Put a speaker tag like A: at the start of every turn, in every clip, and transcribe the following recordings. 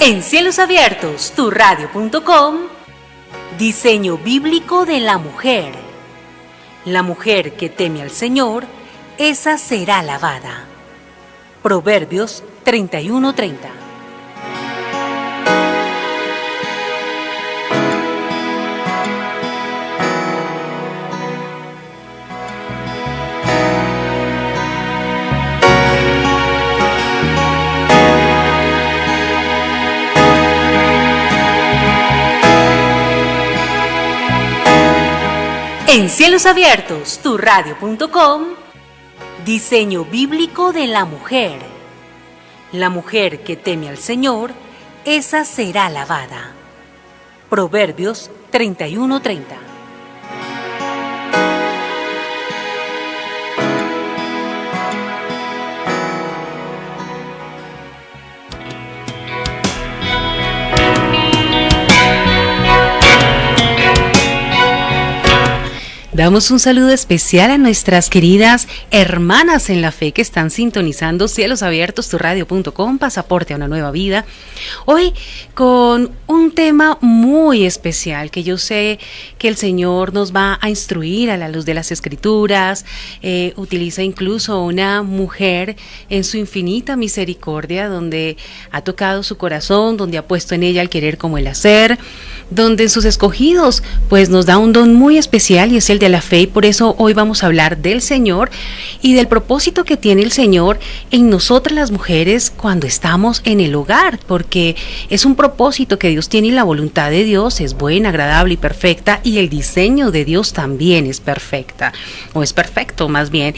A: En Cielos Abiertos, turradio.com, diseño bíblico de la mujer. La mujer que teme al Señor, esa será alabada. Proverbios 31:30. En Cielos Abiertos, turradio.com, diseño bíblico de la mujer. La mujer que teme al Señor, esa será alabada. Proverbios 31:30. Damos un saludo especial a nuestras queridas hermanas en la fe que están sintonizando Cielos Abiertos, turradio.com, pasaporte a una nueva vida. Hoy con un tema muy especial que yo sé que el Señor nos va a instruir a la luz de las Escrituras. Utiliza incluso una mujer en su infinita misericordia, donde ha tocado su corazón, donde ha puesto en ella el querer como el hacer, donde en sus escogidos pues nos da un don muy especial, y es el de la fe. Y por eso hoy vamos a hablar del Señor y del propósito que tiene el Señor en nosotras las mujeres cuando estamos en el hogar, porque es un propósito que Dios tiene, y la voluntad de Dios es buena, agradable y perfecta, y el diseño de Dios también es perfecta, o es perfecto más bien.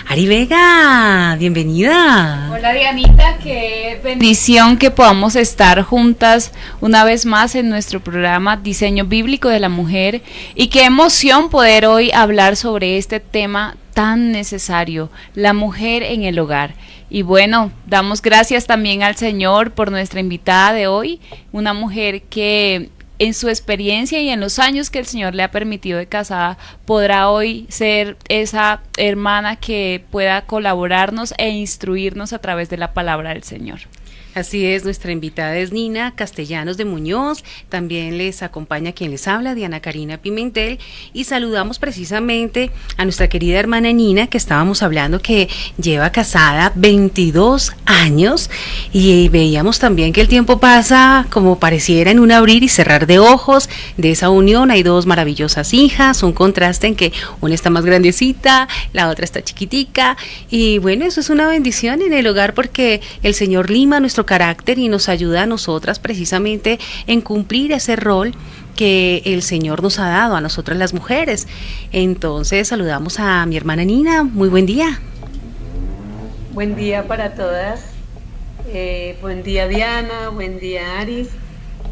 A: Ari Vega, bienvenida.
B: Hola Dianita, qué bendición que podamos estar juntas una vez más en nuestro programa Diseño Bíblico de la Mujer, y qué emoción poder hoy hablar sobre este tema tan necesario, la mujer en el hogar. Y bueno, damos gracias también al Señor por nuestra invitada de hoy, una mujer que en su experiencia y en los años que el Señor le ha permitido de casada, podrá hoy ser esa hermana que pueda colaborarnos e instruirnos a través de la palabra del Señor.
A: Así es, nuestra invitada es Nina Castellanos de Muñoz, también les acompaña quien les habla, Diana Karina Pimentel, y saludamos precisamente a nuestra querida hermana Nina, que estábamos hablando que lleva casada 22 años, y veíamos también que el tiempo pasa como pareciera en un abrir y cerrar de ojos. De esa unión hay dos maravillosas hijas, un contraste en que una está más grandecita, la otra está chiquitica, y bueno, eso es una bendición en el hogar, porque el Señor lima nuestro carácter y nos ayuda a nosotras precisamente en cumplir ese rol que el Señor nos ha dado a nosotras las mujeres. Entonces saludamos a mi hermana Nina. Muy buen día.
C: Buen día para todas. Buen día Diana, buen día Aris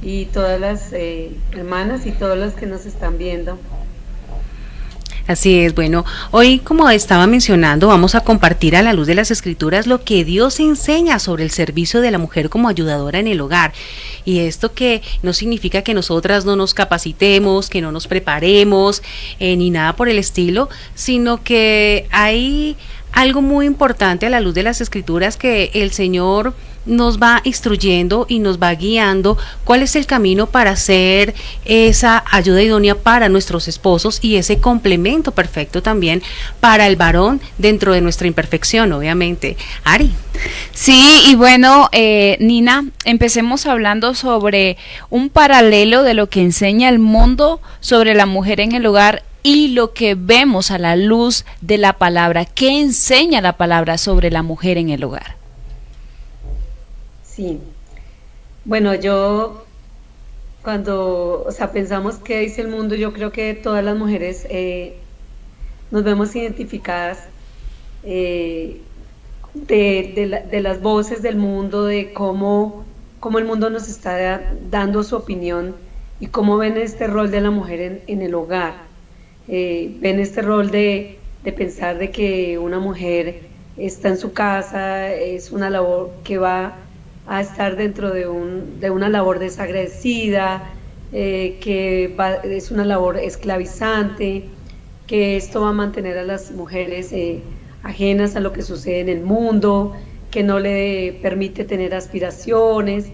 C: y todas las hermanas y todos los que nos están viendo.
A: Así es, bueno, hoy, como estaba mencionando, vamos a compartir a la luz de las Escrituras lo que Dios enseña sobre el servicio de la mujer como ayudadora en el hogar. Y esto que no significa que nosotras no nos capacitemos, que no nos preparemos, ni nada por el estilo, sino que hay algo muy importante a la luz de las Escrituras, que el Señor nos va instruyendo y nos va guiando cuál es el camino para hacer esa ayuda idónea para nuestros esposos, y ese complemento perfecto también para el varón dentro de nuestra imperfección, obviamente. Ari.
B: Sí, y bueno, Nina, empecemos hablando sobre un paralelo de lo que enseña el mundo sobre la mujer en el hogar y lo que vemos a la luz de la palabra. ¿Qué enseña la palabra sobre la mujer en el hogar?
C: Sí, bueno, yo cuando, pensamos qué dice el mundo, yo creo que todas las mujeres nos vemos identificadas de las voces del mundo, de cómo el mundo nos está dando su opinión y cómo ven este rol de la mujer en el hogar. Ven este rol de pensar de que una mujer está en su casa, es una labor que va a estar dentro de una labor desagradecida, es una labor esclavizante, que esto va a mantener a las mujeres ajenas a lo que sucede en el mundo, que no le permite tener aspiraciones,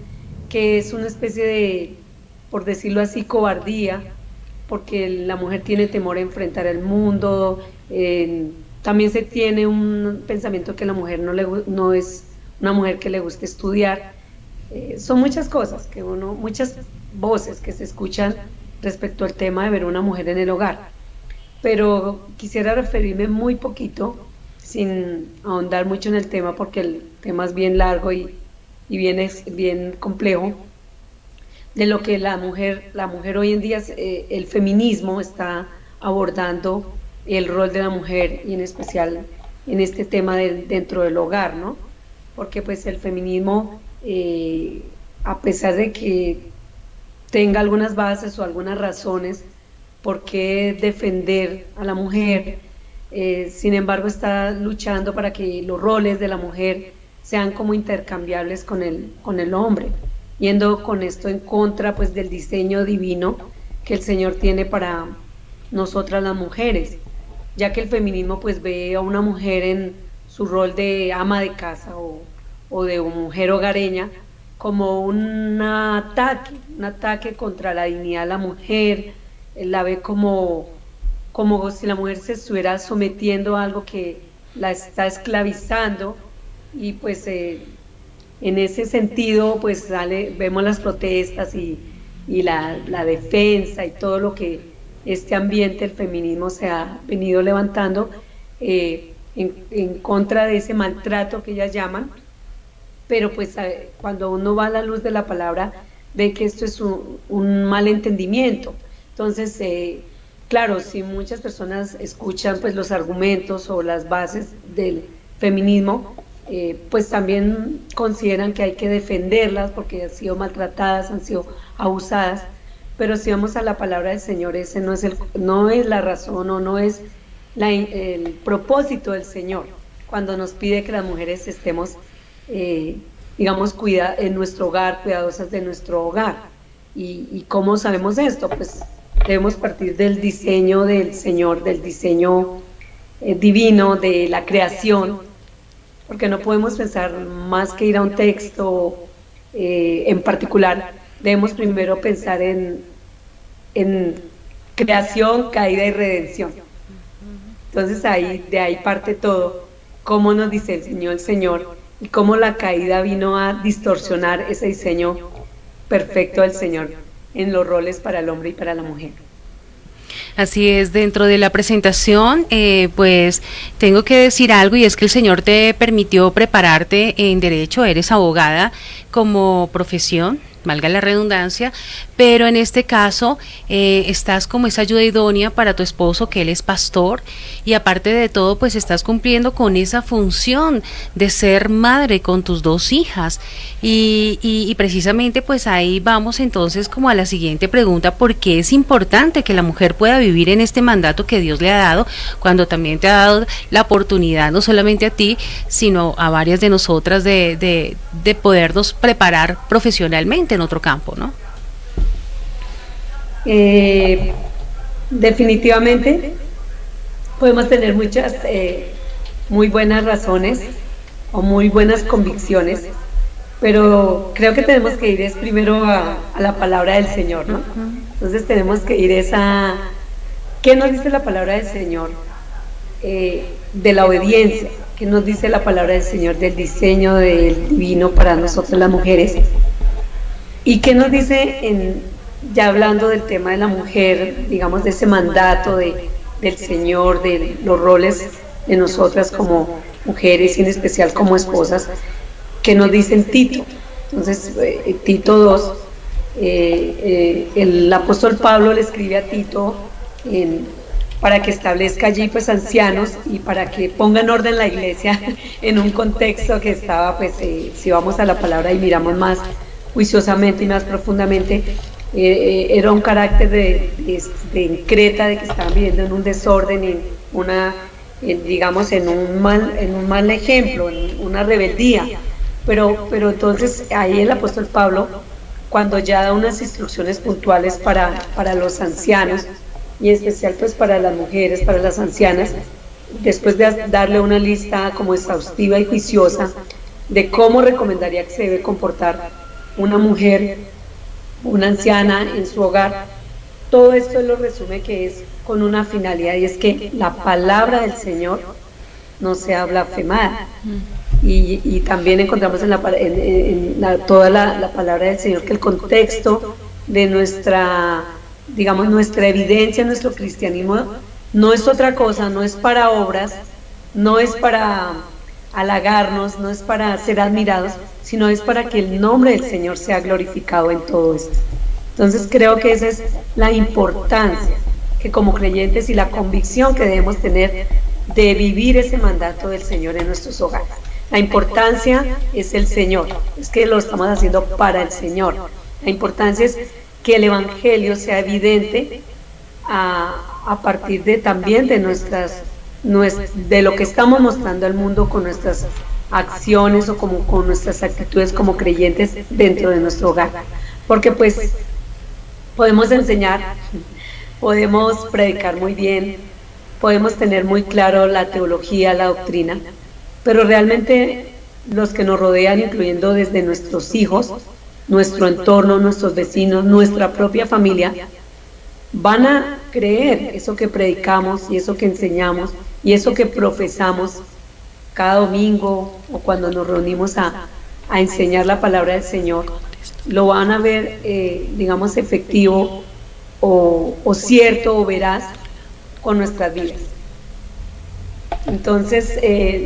C: que es una especie de, por decirlo así, cobardía, porque la mujer tiene temor a enfrentar el mundo. También se tiene un pensamiento que la mujer no es una mujer que le guste estudiar. Son muchas cosas, muchas voces que se escuchan respecto al tema de ver una mujer en el hogar. Pero quisiera referirme muy poquito, sin ahondar mucho en el tema, porque el tema es bien largo y bien complejo, de lo que la mujer hoy en día, el feminismo está abordando el rol de la mujer, y en especial en este tema dentro del hogar, ¿no? Porque pues el feminismo, a pesar de que tenga algunas bases o algunas razones por qué defender a la mujer, sin embargo está luchando para que los roles de la mujer sean como intercambiables con el hombre, yendo con esto en contra pues del diseño divino que el Señor tiene para nosotras las mujeres, ya que el feminismo pues ve a una mujer en su rol de ama de casa o de mujer hogareña como un ataque contra la dignidad de la mujer. La ve como si la mujer se estuviera sometiendo a algo que la está esclavizando, y pues en ese sentido pues vemos las protestas y la defensa y todo lo que este ambiente del feminismo se ha venido levantando en contra de ese maltrato que ellas llaman. Pero pues cuando uno va a la luz de la palabra ve que esto es un mal entendimiento. Entonces, claro, si muchas personas escuchan pues los argumentos o las bases del feminismo, pues también consideran que hay que defenderlas porque han sido maltratadas, han sido abusadas. Pero si vamos a la palabra del Señor, ese no es la razón, o no es el propósito del Señor cuando nos pide que las mujeres estemos, digamos, en nuestro hogar, cuidadosas de nuestro hogar. ¿Y cómo sabemos esto? Pues debemos partir del diseño del Señor, del diseño divino de la creación, porque no podemos pensar más que ir a un texto en particular. Debemos primero pensar en creación, caída y redención. Entonces de ahí parte todo, cómo nos diseñó el Señor y cómo la caída vino a distorsionar ese diseño perfecto del Señor en los roles para el hombre y para la mujer.
A: Así es, dentro de la presentación, pues tengo que decir algo, y es que el Señor te permitió prepararte en Derecho, eres abogada como profesión, valga la redundancia, pero en este caso estás como esa ayuda idónea para tu esposo, que él es pastor, y aparte de todo pues estás cumpliendo con esa función de ser madre con tus 2 hijas, y precisamente pues ahí vamos entonces como a la siguiente pregunta: ¿por qué es importante que la mujer pueda vivir en este mandato que Dios le ha dado, cuando también te ha dado la oportunidad, no solamente a ti, sino a varias de nosotras, de podernos preparar profesionalmente en otro campo, ¿no?
C: Definitivamente podemos tener muchas muy buenas razones o muy buenas convicciones, pero creo que tenemos que ir primero a la palabra del Señor, ¿no? Entonces tenemos que ir ¿qué nos dice la palabra del Señor? De la obediencia. ¿Qué nos dice la palabra del Señor del diseño del divino para nosotros las mujeres? ¿Y qué nos dice ya hablando del tema de la mujer, digamos, de ese mandato del Señor, de los roles de nosotras como mujeres y en especial como esposas? ¿Qué nos dice en Tito? Entonces, Tito 2, el apóstol Pablo le escribe a Tito para que establezca allí pues ancianos y para que ponga en orden la iglesia en un contexto que estaba pues, si vamos a la palabra y miramos más juiciosamente y más profundamente, era un carácter de Creta, de que estaban viviendo en un desorden, digamos en un mal ejemplo, en una rebeldía. Pero entonces ahí el apóstol Pablo, cuando ya da unas instrucciones puntuales para los ancianos, y en especial pues para las mujeres, para las ancianas, después de darle una lista como exhaustiva y juiciosa de cómo recomendaría que se debe comportar una mujer, una anciana en su hogar. Todo esto lo resume que es con una finalidad, y es que la palabra del Señor no sea blasfemada. Y también encontramos toda la palabra del Señor que el contexto de nuestra, digamos, nuestra evidencia, nuestro cristianismo, no es otra cosa, no es para obras, no es para halagarnos, no es para ser admirados, sino es para que el nombre del Señor sea glorificado en todo esto. Entonces creo que esa es la importancia que como creyentes y la convicción que debemos tener de vivir ese mandato del Señor en nuestros hogares. La importancia es el Señor, es que lo estamos haciendo para el Señor. La importancia es que el Evangelio sea evidente a partir de también de de lo que estamos mostrando al mundo con nuestras acciones o con nuestras actitudes como creyentes dentro de nuestro hogar. Porque pues podemos enseñar, podemos predicar muy bien, podemos tener muy claro la teología, la doctrina, pero realmente los que nos rodean, incluyendo desde nuestros hijos, nuestro entorno, nuestros vecinos, nuestra propia familia, van a creer eso que predicamos y eso que enseñamos y eso que profesamos cada domingo o cuando nos reunimos a enseñar la palabra del Señor. Lo van a ver, digamos, efectivo o cierto o veraz con nuestras vidas. Entonces,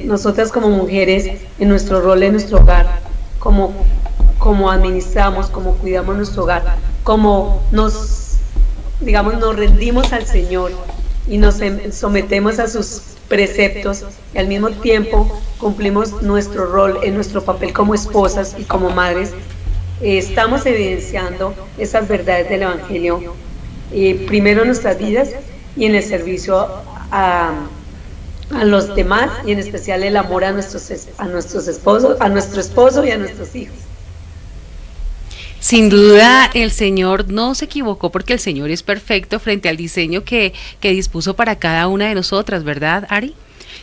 C: nosotras como mujeres, en nuestro rol en nuestro hogar, como administramos, como cuidamos nuestro hogar, como nos rendimos al Señor y nos sometemos a sus preceptos y al mismo tiempo cumplimos nuestro rol en nuestro papel como esposas y como madres, estamos evidenciando esas verdades del Evangelio, primero en nuestras vidas y en el servicio a los demás, y en especial el amor a nuestros esposos, a nuestro esposo y a nuestros hijos.
A: Sin duda el Señor no se equivocó, porque el Señor es perfecto frente al diseño que dispuso para cada una de nosotras, ¿verdad, Ari?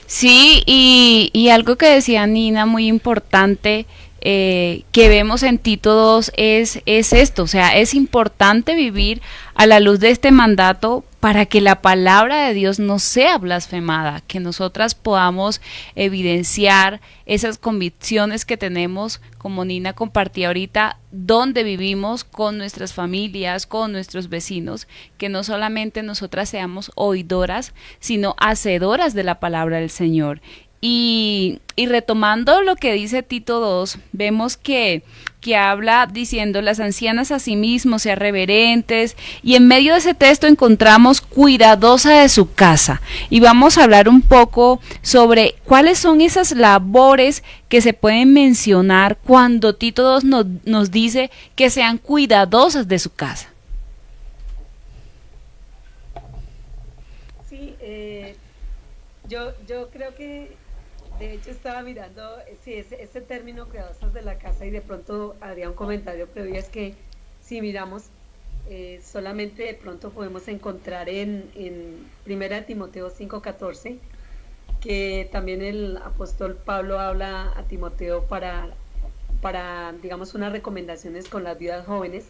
B: Sí, y algo que decía Nina muy importante, que vemos en Tito 2 es esto, o sea, es importante vivir a la luz de este mandato para que la palabra de Dios no sea blasfemada, que nosotras podamos evidenciar esas convicciones que tenemos, como Nina compartía ahorita, donde vivimos con nuestras familias, con nuestros vecinos, que no solamente nosotras seamos oidoras, sino hacedoras de la palabra del Señor. Y retomando lo que dice Tito 2, vemos que habla diciendo: las ancianas asimismo sean reverentes, y en medio de ese texto encontramos cuidadosa de su casa, y vamos a hablar un poco sobre cuáles son esas labores que se pueden mencionar cuando Tito 2 nos dice que sean cuidadosas de su casa.
C: Sí, yo creo que de hecho estaba mirando, sí, ese término cuidadosas de la casa, y de pronto habría un comentario previo, es que si miramos, solamente de pronto podemos encontrar en 1 Timoteo 5:14, que también el apóstol Pablo habla a Timoteo para digamos, unas recomendaciones con las viudas jóvenes,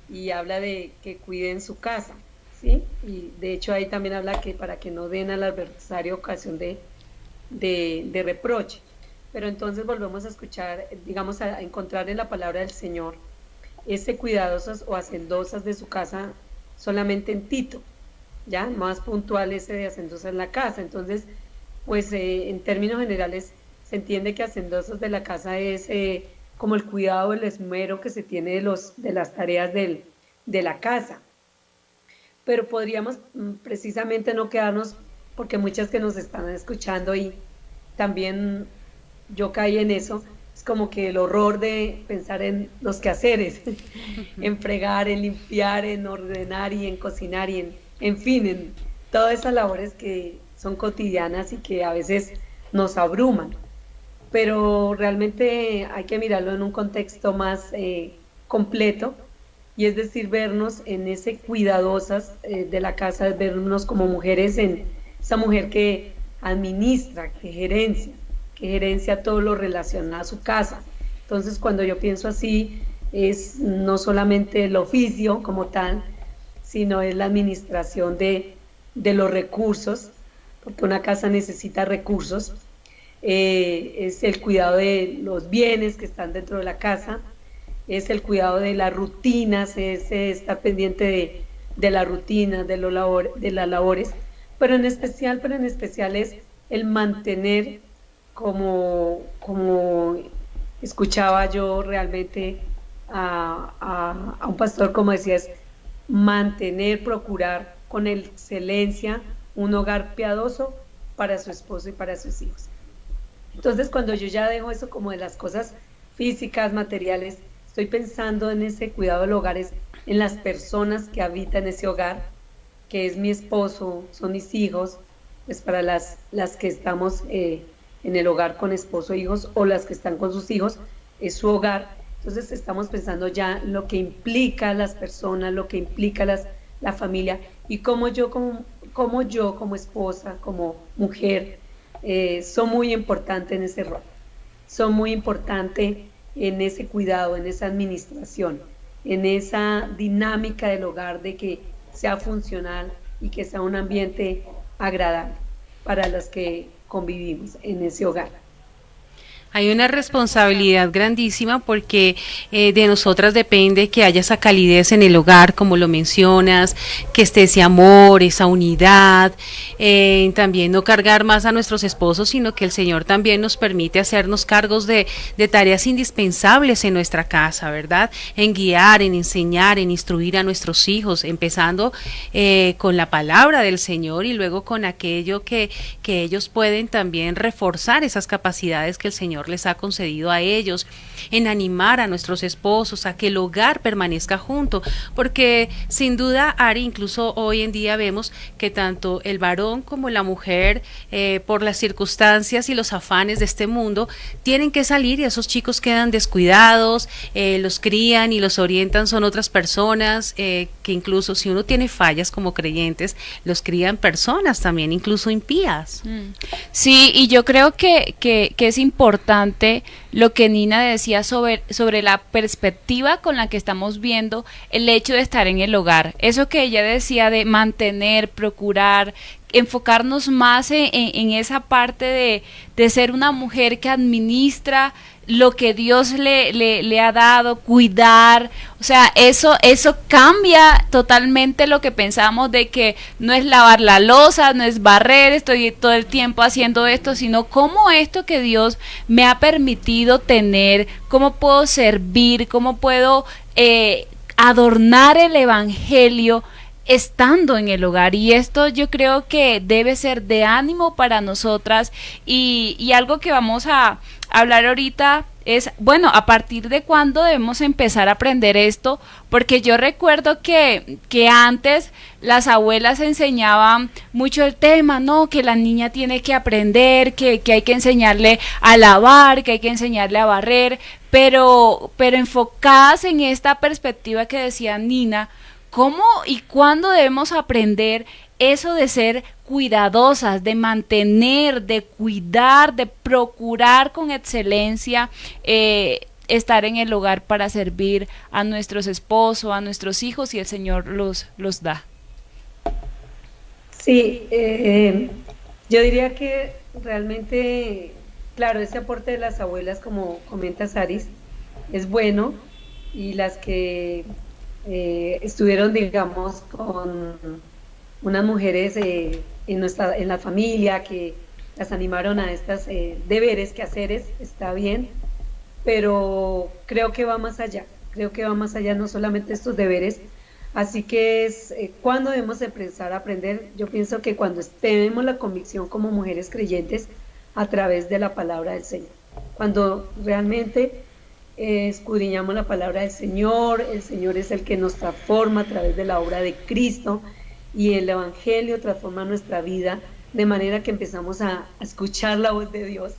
C: y habla de que cuiden su casa, ¿sí? Y de hecho ahí también habla que para que no den al adversario ocasión de reproche. Pero entonces volvemos a escuchar, digamos, a encontrar en la palabra del Señor ese cuidadosas o hacendosas de su casa solamente en Tito, ya más puntual ese de hacendosas en la casa. Entonces, pues en términos generales se entiende que hacendosas de la casa es como el cuidado, el esmero que se tiene de las tareas de la casa. Pero podríamos precisamente no quedarnos, porque muchas que nos están escuchando, y también yo caí en eso, es como que el horror de pensar en los quehaceres, en fregar, en limpiar, en ordenar y en cocinar y en fin, en todas esas labores que son cotidianas y que a veces nos abruman. Pero realmente hay que mirarlo en un contexto más completo, y es decir, vernos en ese cuidadosas de la casa, vernos como mujeres, en esa mujer que administra, que gerencia todo lo relacionado a su casa. Entonces, cuando yo pienso así, es no solamente el oficio como tal, sino es la administración de los recursos, porque una casa necesita recursos, es el cuidado de los bienes que están dentro de la casa, es el cuidado de las rutinas, es estar pendiente de la rutina, de las labores, pero en especial es el mantener, como escuchaba yo realmente a un pastor, como decía, es mantener, procurar con excelencia un hogar piadoso para su esposo y para sus hijos. Entonces, cuando yo ya dejo eso como de las cosas físicas, materiales, estoy pensando en ese cuidado del hogar, es en las personas que habitan ese hogar, que es mi esposo, son mis hijos, pues para las que estamos en el hogar con esposo e hijos, o las que están con sus hijos, es su hogar. Entonces estamos pensando ya lo que implica las personas, lo que implica la familia, y cómo yo como esposa, como mujer, son muy importante en ese rol, son muy importante en ese cuidado, en esa administración, en esa dinámica del hogar, de que sea funcional y que sea un ambiente agradable para las que convivimos en ese hogar.
A: Hay una responsabilidad grandísima porque de nosotras depende que haya esa calidez en el hogar, como lo mencionas, que esté ese amor, esa unidad, también no cargar más a nuestros esposos, sino que el Señor también nos permite hacernos cargos de tareas indispensables en nuestra casa, ¿verdad? En guiar, en enseñar, en instruir a nuestros hijos, empezando con la palabra del Señor y luego con aquello que ellos pueden también reforzar esas capacidades que el Señor les ha concedido a ellos, en animar a nuestros esposos a que el hogar permanezca junto, porque sin duda, Ari, incluso hoy en día vemos que tanto el varón como la mujer, por las circunstancias y los afanes de este mundo, tienen que salir y esos chicos quedan descuidados, los crían y los orientan, son otras personas, que incluso si uno tiene fallas como creyentes, los crían personas también, incluso impías.
B: Sí, y yo creo que es importante lo que Nina decía sobre la perspectiva con la que estamos viendo el hecho de estar en el hogar. Eso que ella decía de mantener, procurar, enfocarnos más en esa parte de ser una mujer que administra lo que Dios le ha dado, cuidar, o sea, eso cambia totalmente lo que pensamos de que no es lavar la loza, no es barrer, estoy todo el tiempo haciendo esto, sino cómo esto que Dios me ha permitido tener, cómo puedo servir, cómo puedo adornar el evangelio estando en el hogar. Y esto yo creo que debe ser de ánimo para nosotras, y algo que vamos a hablar ahorita es, bueno, a partir de cuándo debemos empezar a aprender esto, porque yo recuerdo que antes las abuelas enseñaban mucho el tema, ¿no? Que la niña tiene que aprender, que hay que enseñarle a lavar, que hay que enseñarle a barrer, pero enfocadas en esta perspectiva que decía Nina, ¿cómo y cuándo debemos aprender eso de ser cuidadosas, de mantener, de cuidar, de procurar con excelencia estar en el hogar para servir a nuestros esposos, a nuestros hijos, y el Señor los da?
C: Sí, yo diría que realmente, claro, ese aporte de las abuelas, como comenta Saris, es bueno, y las que estuvieron, digamos, con unas mujeres en la familia, que las animaron a estos deberes, quehaceres, está bien, pero creo que va más allá, no solamente estos deberes. Así que es cuando debemos empezar a aprender. Yo pienso que cuando tenemos la convicción como mujeres creyentes a través de la palabra del Señor, cuando realmente escudriñamos la palabra del Señor, el Señor es el que nos transforma a través de la obra de Cristo, y el Evangelio transforma nuestra vida, de manera que empezamos a escuchar la voz de Dios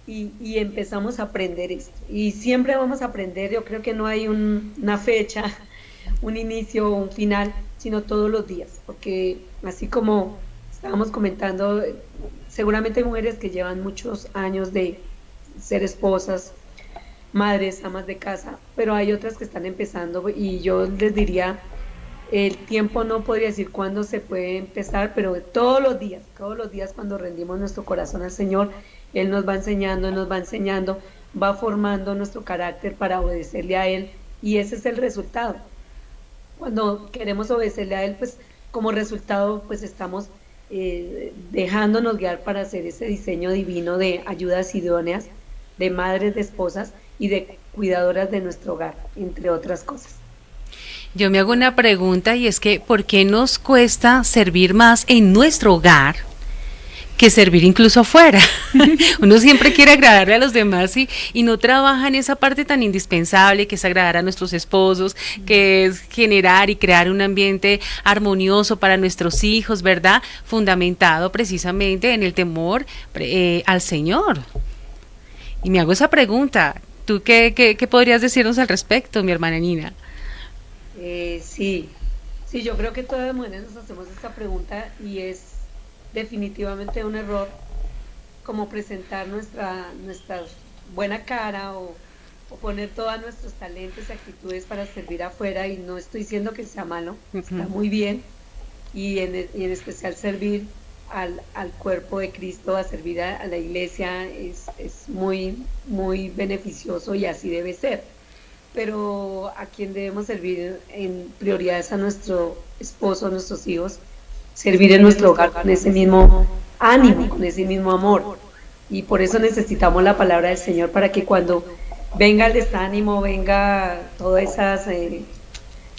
C: y empezamos a aprender esto. Y siempre vamos a aprender. Yo creo que no hay una fecha, un inicio o un final, sino todos los días, porque así como estábamos comentando, seguramente hay mujeres que llevan muchos años de ser esposas, madres, amas de casa, pero hay otras que están empezando y yo les diría, el tiempo no podría decir cuándo se puede empezar, pero todos los días cuando rendimos nuestro corazón al Señor, Él nos va enseñando, va formando nuestro carácter para obedecerle a Él, y ese es el resultado. Cuando queremos obedecerle a Él, pues como resultado, pues estamos dejándonos guiar para hacer ese diseño divino de ayudas idóneas, de madres, de esposas y de cuidadoras de nuestro hogar, entre otras cosas.
A: Yo me hago una pregunta, y es que ¿por qué nos cuesta servir más en nuestro hogar que servir incluso afuera? Uno siempre quiere agradarle a los demás y no trabaja en esa parte tan indispensable que es agradar a nuestros esposos, que es generar y crear un ambiente armonioso para nuestros hijos, ¿verdad? Fundamentado precisamente en el temor al Señor. Y me hago esa pregunta. ¿Tú qué podrías decirnos al respecto, mi hermana Nina?
C: Sí, yo creo que todas las mujeres nos hacemos esta pregunta y es definitivamente un error como presentar nuestra buena cara o poner todos nuestros talentos y actitudes para servir afuera, y no estoy diciendo que sea malo, está muy bien, y en especial servir al cuerpo de Cristo, a servir a la iglesia es muy, muy beneficioso y así debe ser. Pero a quien debemos servir en prioridad es a nuestro esposo, a nuestros hijos, servir en nuestro hogar con ese mismo ánimo, con ese mismo amor. Y por eso necesitamos la palabra del Señor, para que cuando venga el desánimo, venga todos esos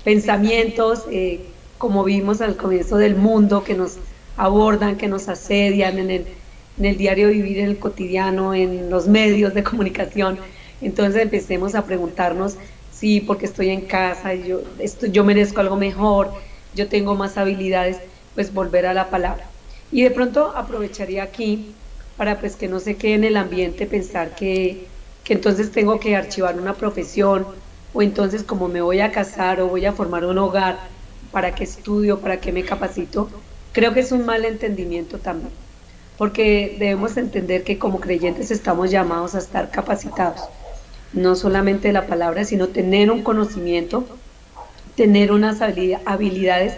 C: pensamientos, como vimos al comienzo del mundo, que nos abordan, que nos asedian en el diario vivir, en el cotidiano, en los medios de comunicación, entonces empecemos a preguntarnos, sí, porque estoy en casa, yo merezco algo mejor, yo tengo más habilidades, pues volver a la palabra. Y de pronto aprovecharía aquí para pues que no se quede en el ambiente pensar que entonces tengo que archivar una profesión, o entonces como me voy a casar o voy a formar un hogar, ¿para qué estudio? ¿Para qué me capacito? Creo que es un mal entendimiento también, porque debemos entender que como creyentes estamos llamados a estar capacitados, no solamente de la palabra, sino tener un conocimiento, tener unas habilidades,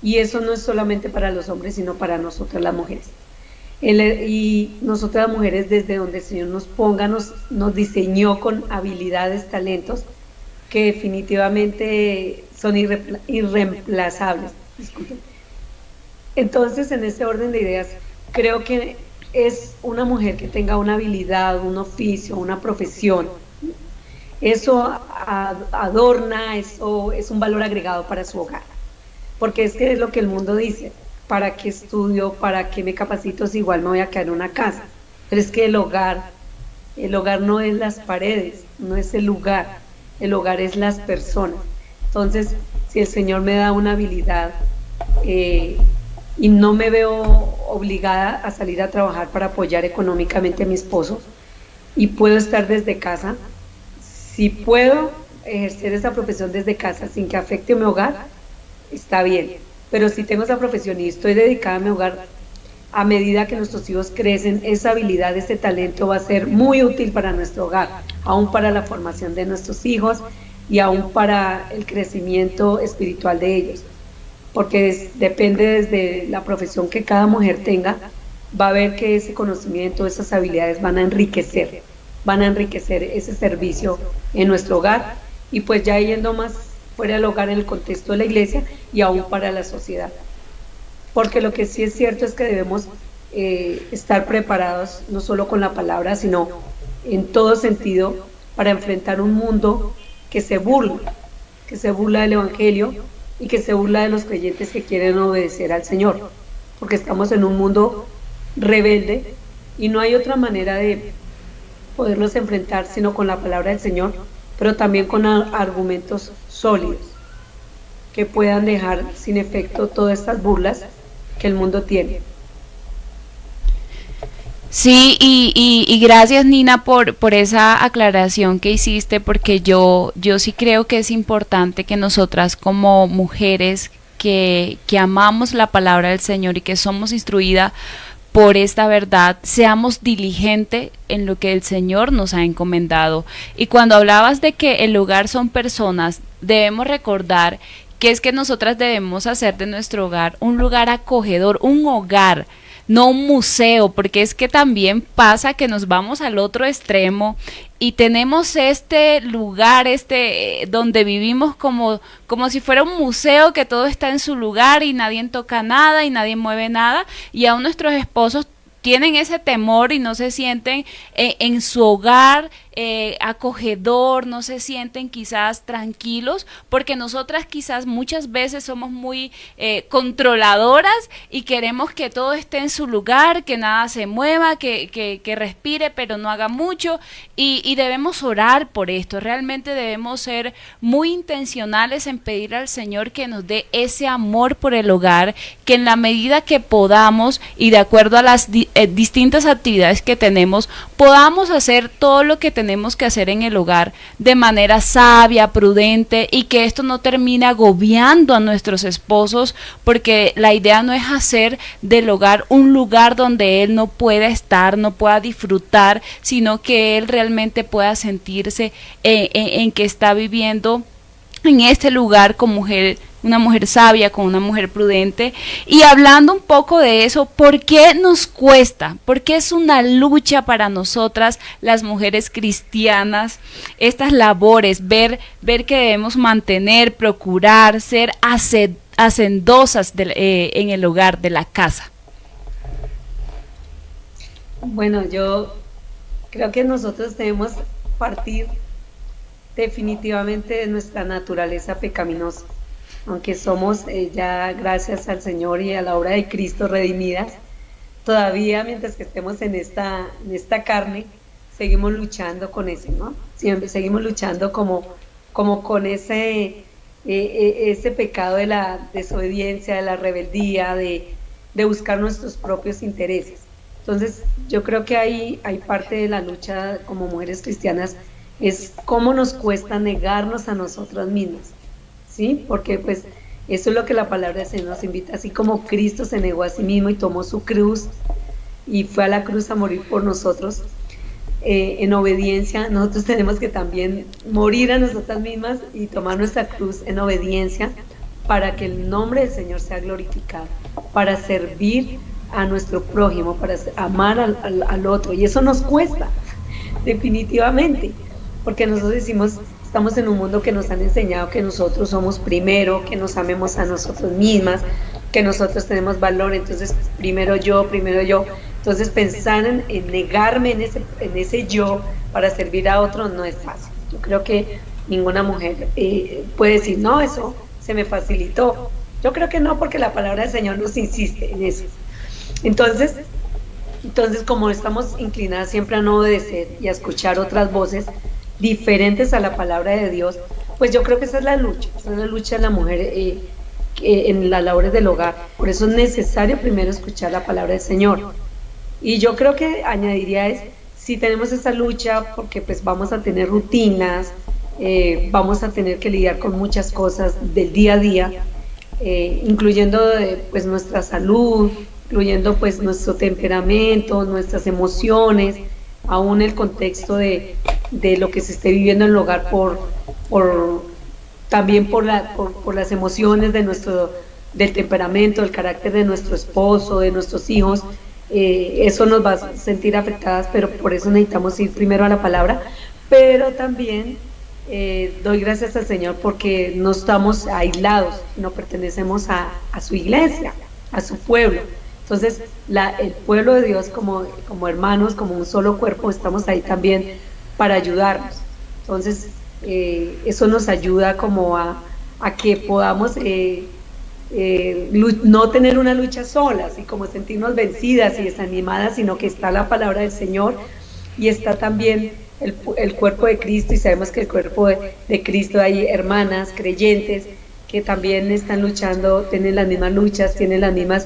C: y eso no es solamente para los hombres, sino para nosotras las mujeres. Y nosotras las mujeres, desde donde el Señor nos ponga, nos diseñó con habilidades, talentos, que definitivamente son irreemplazables. Disculpen. Entonces, en ese orden de ideas, creo que es una mujer que tenga una habilidad, un oficio, una profesión. Eso adorna, eso es un valor agregado para su hogar, porque es que es lo que el mundo dice: ¿para qué estudio? ¿Para qué me capacito si igual me voy a quedar en una casa? Pero es que el hogar no es las paredes, no es el hogar es las personas. Entonces, si el Señor me da una habilidad y no me veo obligada a salir a trabajar para apoyar económicamente a mi esposo, y puedo estar desde casa, si puedo ejercer esa profesión desde casa sin que afecte mi hogar, está bien. Pero si tengo esa profesión y estoy dedicada a mi hogar, a medida que nuestros hijos crecen, esa habilidad, ese talento va a ser muy útil para nuestro hogar, aún para la formación de nuestros hijos y aún para el crecimiento espiritual de ellos. Porque depende desde la profesión que cada mujer tenga, va a ver que ese conocimiento, esas habilidades van a enriquecer ese servicio en nuestro hogar, y pues ya yendo más fuera del hogar, en el contexto de la iglesia y aún para la sociedad. Porque lo que sí es cierto es que debemos estar preparados, no solo con la palabra, sino en todo sentido, para enfrentar un mundo que se burla del Evangelio y que se burla de los creyentes que quieren obedecer al Señor, porque estamos en un mundo rebelde y no hay otra manera de poderlos enfrentar sino con la palabra del Señor, pero también con argumentos sólidos que puedan dejar sin efecto todas estas burlas que el mundo tiene.
B: Sí, y gracias, Nina, por esa aclaración que hiciste, porque yo sí creo que es importante que nosotras como mujeres que amamos la palabra del Señor y que somos instruidas por esta verdad, seamos diligentes en lo que el Señor nos ha encomendado. Y cuando hablabas de que el hogar son personas, debemos recordar que es que nosotras debemos hacer de nuestro hogar un lugar acogedor, un hogar, no un museo, porque es que también pasa que nos vamos al otro extremo y tenemos este lugar, donde vivimos como si fuera un museo, que todo está en su lugar y nadie toca nada y nadie mueve nada, y aún nuestros esposos tienen ese temor y no se sienten en su hogar acogedor, no se sienten quizás tranquilos, porque nosotras quizás muchas veces somos muy controladoras y queremos que todo esté en su lugar, que nada se mueva, que respire pero no haga mucho, y debemos orar por esto. Realmente debemos ser muy intencionales en pedir al Señor que nos dé ese amor por el hogar, que en la medida que podamos y de acuerdo a las distintas actividades que tenemos, podamos hacer todo lo que tenemos que hacer en el hogar de manera sabia, prudente, y que esto no termine agobiando a nuestros esposos, porque la idea no es hacer del hogar un lugar donde él no pueda estar, no pueda disfrutar, sino que él realmente pueda sentirse en que está viviendo en este lugar con una mujer sabia, con una mujer prudente. Y hablando un poco de eso, ¿por qué nos cuesta? ¿Por qué es una lucha para nosotras, las mujeres cristianas, estas labores, ver que debemos mantener, procurar, ser hacendosas en el hogar de la casa?
C: Bueno, yo creo que nosotros debemos partir definitivamente de nuestra naturaleza pecaminosa. Aunque somos ya, gracias al Señor y a la obra de Cristo, redimidas, todavía mientras que estemos en esta carne, seguimos luchando con ese, ¿no? Siempre seguimos luchando como con ese pecado de la desobediencia, de la rebeldía, de buscar nuestros propios intereses. Entonces, yo creo que hay parte de la lucha como mujeres cristianas, es cómo nos cuesta negarnos a nosotras mismas, ¿sí? Porque pues eso es lo que la palabra del Señor nos invita, así como Cristo se negó a sí mismo y tomó su cruz y fue a la cruz a morir por nosotros, en obediencia, nosotros tenemos que también morir a nosotras mismas y tomar nuestra cruz en obediencia para que el nombre del Señor sea glorificado, para servir a nuestro prójimo, para amar al otro, y eso nos cuesta, definitivamente, porque nosotros decimos, estamos en un mundo que nos han enseñado que nosotros somos primero, que nos amemos a nosotros mismas, que nosotros tenemos valor, entonces primero yo, entonces pensar en negarme en ese yo para servir a otro no es fácil. Yo creo que ninguna mujer puede decir, no, eso se me facilitó. Yo creo que no, porque la palabra del Señor nos insiste en eso. Entonces como estamos inclinadas siempre a no obedecer y a escuchar otras voces diferentes a la palabra de Dios, pues yo creo que esa es la lucha de la mujer en las labores del hogar. Por eso es necesario primero escuchar la palabra del Señor. Y yo creo que añadiría si tenemos esa lucha, porque pues vamos a tener rutinas, vamos a tener que lidiar con muchas cosas del día a día, incluyendo pues nuestra salud, incluyendo pues nuestro temperamento, nuestras emociones, aún el contexto de lo que se esté viviendo en el hogar también por las emociones del temperamento, del carácter de nuestro esposo, de nuestros hijos. Eso nos va a sentir afectadas, pero por eso necesitamos ir primero a la palabra, pero también doy gracias al Señor porque no estamos aislados, no pertenecemos a su iglesia, a su pueblo. Entonces el pueblo de Dios como hermanos, como un solo cuerpo, estamos ahí también para ayudarnos. Entonces eso nos ayuda como a que podamos no tener una lucha solas y como sentirnos vencidas y desanimadas, sino que está la palabra del Señor y está también el cuerpo de Cristo, y sabemos que el cuerpo de Cristo hay hermanas creyentes que también están luchando, tienen las mismas luchas, tienen las mismas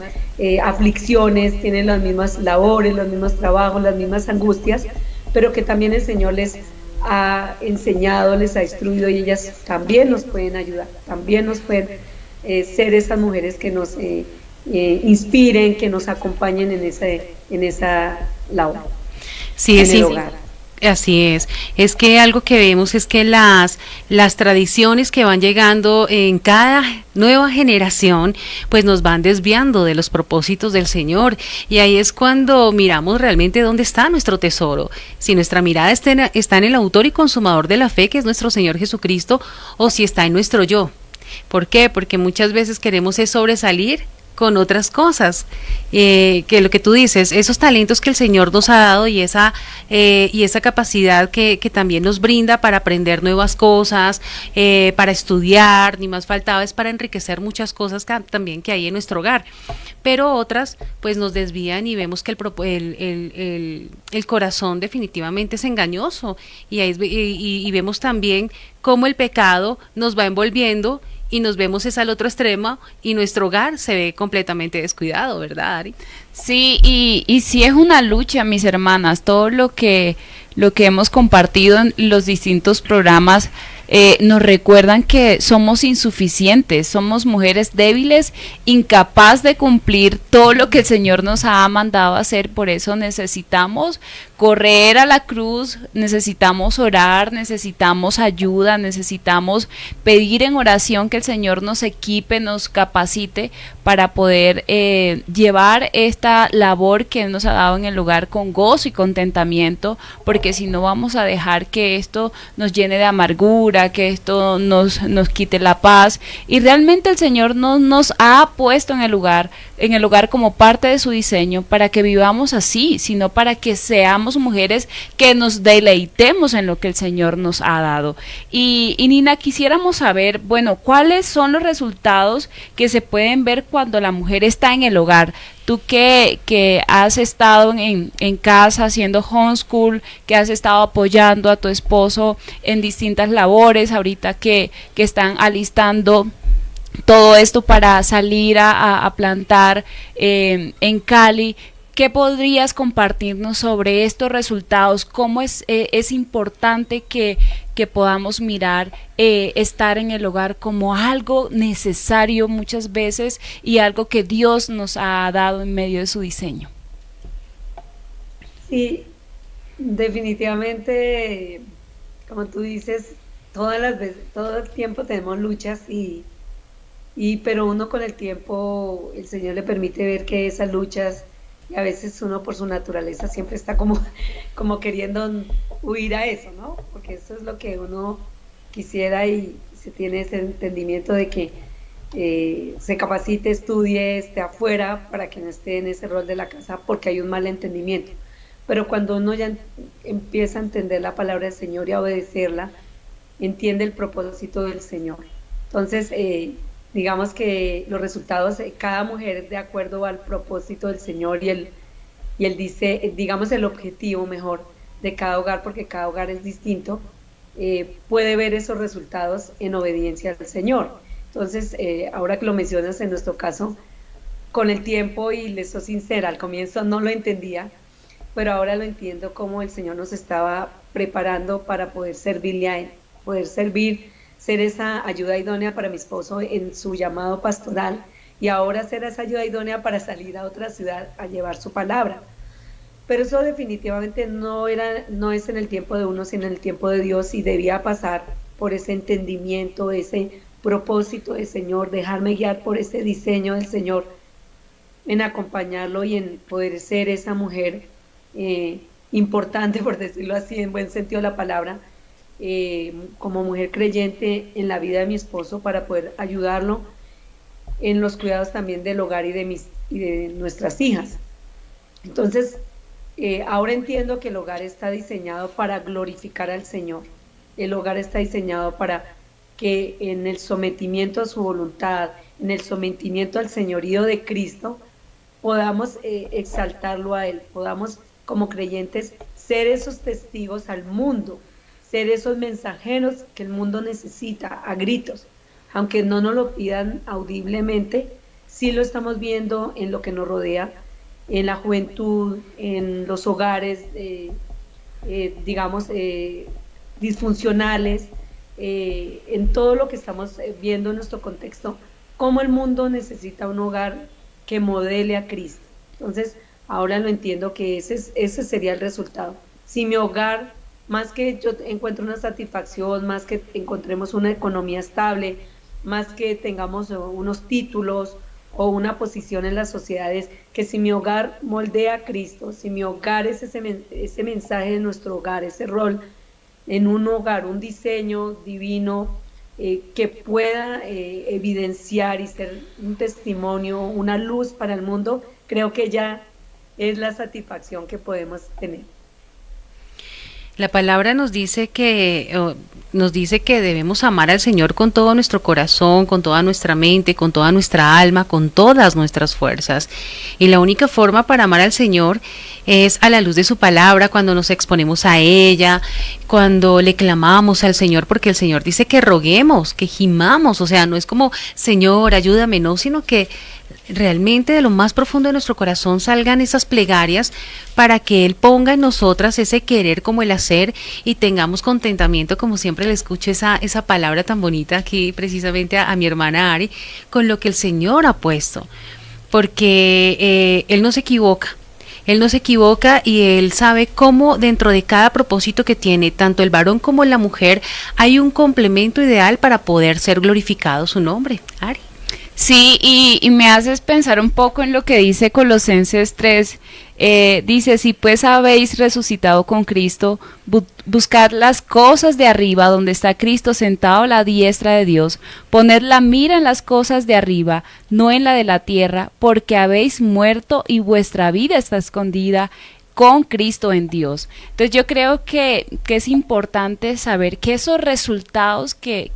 C: aflicciones, tienen las mismas labores, los mismos trabajos, las mismas angustias, pero que también el Señor les ha enseñado, les ha instruido, y ellas también nos pueden ayudar, también nos pueden ser esas mujeres que inspiren, que nos acompañen en esa labor,
A: Sí,
C: en el hogar.
A: así es. Es que algo que vemos es que las tradiciones que van llegando en cada nueva generación, pues nos van desviando de los propósitos del Señor. Y ahí es cuando miramos realmente dónde está nuestro tesoro. Si nuestra mirada está en el autor y consumador de la fe, que es nuestro Señor Jesucristo, o si está en nuestro yo. ¿Por qué? Porque muchas veces queremos es sobresalir con otras cosas, que lo que tú dices, esos talentos que el Señor nos ha dado y esa capacidad que también nos brinda para aprender nuevas cosas, para estudiar, ni más faltaba, es para enriquecer muchas cosas también que hay en nuestro hogar, pero otras pues nos desvían y vemos que el corazón definitivamente es engañoso y vemos también cómo el pecado nos va envolviendo y nos vemos es al otro extremo y nuestro hogar se ve completamente descuidado, ¿verdad, Ari?
B: Sí, y sí es una lucha, mis hermanas, todo lo que hemos compartido en los distintos programas nos recuerdan que somos insuficientes, somos mujeres débiles, incapaz de cumplir todo lo que el Señor nos ha mandado a hacer, por eso necesitamos correr a la cruz, necesitamos orar, necesitamos ayuda, necesitamos pedir en oración que el Señor nos equipe, nos capacite para poder llevar esta labor que Él nos ha dado en el hogar con gozo y contentamiento, porque si no vamos a dejar que esto nos llene de amargura, que esto nos quite la paz, y realmente el Señor no nos ha puesto en el hogar como parte de su diseño para que vivamos así, sino para que seamos mujeres que nos deleitemos en lo que el Señor nos ha dado. Y Nina, quisiéramos saber, bueno, ¿cuáles son los resultados que se pueden ver cuando la mujer está en el hogar? Tú que has estado en casa haciendo homeschool, que has estado apoyando a tu esposo en distintas labores, ahorita que están alistando todo esto para salir a plantar en Cali, ¿qué podrías compartirnos sobre estos resultados? ¿Cómo es importante que podamos mirar estar en el hogar como algo necesario muchas veces y algo que Dios nos ha dado en medio de su diseño?
C: Sí, definitivamente, como tú dices, todas las veces, todo el tiempo tenemos luchas pero uno con el tiempo, el Señor le permite ver que esas luchas, y a veces uno por su naturaleza siempre está como queriendo huir a eso, ¿no? Porque eso es lo que uno quisiera y se tiene ese entendimiento de que se capacite, estudie, esté afuera para que no esté en ese rol de la casa porque hay un mal entendimiento. Pero cuando uno ya empieza a entender la palabra del Señor y a obedecerla, entiende el propósito del Señor. Entonces, digamos que los resultados, cada mujer de acuerdo al propósito del Señor y él dice, digamos el objetivo mejor de cada hogar, porque cada hogar es distinto, puede ver esos resultados en obediencia al Señor. Entonces, ahora que lo mencionas en nuestro caso, con el tiempo, y les soy sincera, al comienzo no lo entendía, pero ahora lo entiendo como el Señor nos estaba preparando para poder servirle a Él, poder ser esa ayuda idónea para mi esposo en su llamado pastoral y ahora ser esa ayuda idónea para salir a otra ciudad a llevar su palabra. Pero eso definitivamente no es en el tiempo de uno, sino en el tiempo de Dios, y debía pasar por ese entendimiento, ese propósito del Señor, dejarme guiar por ese diseño del Señor, en acompañarlo y en poder ser esa mujer importante, por decirlo así, en buen sentido de la palabra, como mujer creyente en la vida de mi esposo, para poder ayudarlo en los cuidados también del hogar y de nuestras hijas. Entonces, ahora entiendo que el hogar está diseñado para glorificar al Señor. El hogar está diseñado para que en el sometimiento a su voluntad, en el sometimiento al señorío de Cristo, podamos exaltarlo a Él, podamos como creyentes ser esos testigos al mundo, ser esos mensajeros que el mundo necesita a gritos, aunque no nos lo pidan audiblemente, sí lo estamos viendo en lo que nos rodea, en la juventud, en los hogares, digamos, disfuncionales, en todo lo que estamos viendo en nuestro contexto, cómo el mundo necesita un hogar que modele a Cristo. Entonces, ahora lo entiendo que ese sería el resultado. Si mi hogar, más que yo encuentre una satisfacción, más que encontremos una economía estable, más que tengamos unos títulos o una posición en las sociedades, que si mi hogar moldea a Cristo, si mi hogar es ese mensaje de nuestro hogar, ese rol en un hogar, un diseño divino que pueda evidenciar y ser un testimonio, una luz para el mundo, creo que ya es la satisfacción que podemos tener.
A: La palabra nos dice que debemos amar al Señor con todo nuestro corazón, con toda nuestra mente, con toda nuestra alma, con todas nuestras fuerzas. Y la única forma para amar al Señor es a la luz de su palabra, cuando nos exponemos a ella, cuando le clamamos al Señor, porque el Señor dice que roguemos, que gimamos, o sea, no es como Señor, ayúdame, no, sino que realmente de lo más profundo de nuestro corazón salgan esas plegarias para que Él ponga en nosotras ese querer como el hacer y tengamos contentamiento, como siempre le escucho esa palabra tan bonita aquí precisamente a mi hermana Ari, con lo que el Señor ha puesto, porque Él no se equivoca. Él no se equivoca y Él sabe cómo dentro de cada propósito que tiene, tanto el varón como la mujer, hay un complemento ideal para poder ser glorificado su nombre. Ari.
B: Sí, y me haces pensar un poco en lo que dice Colosenses 3, dice, si pues habéis resucitado con Cristo, buscad las cosas de arriba, donde está Cristo sentado a la diestra de Dios, poned la mira en las cosas de arriba, no en la de la tierra, porque habéis muerto y vuestra vida está escondida con Cristo en Dios. Entonces yo creo que es importante saber que esos resultados que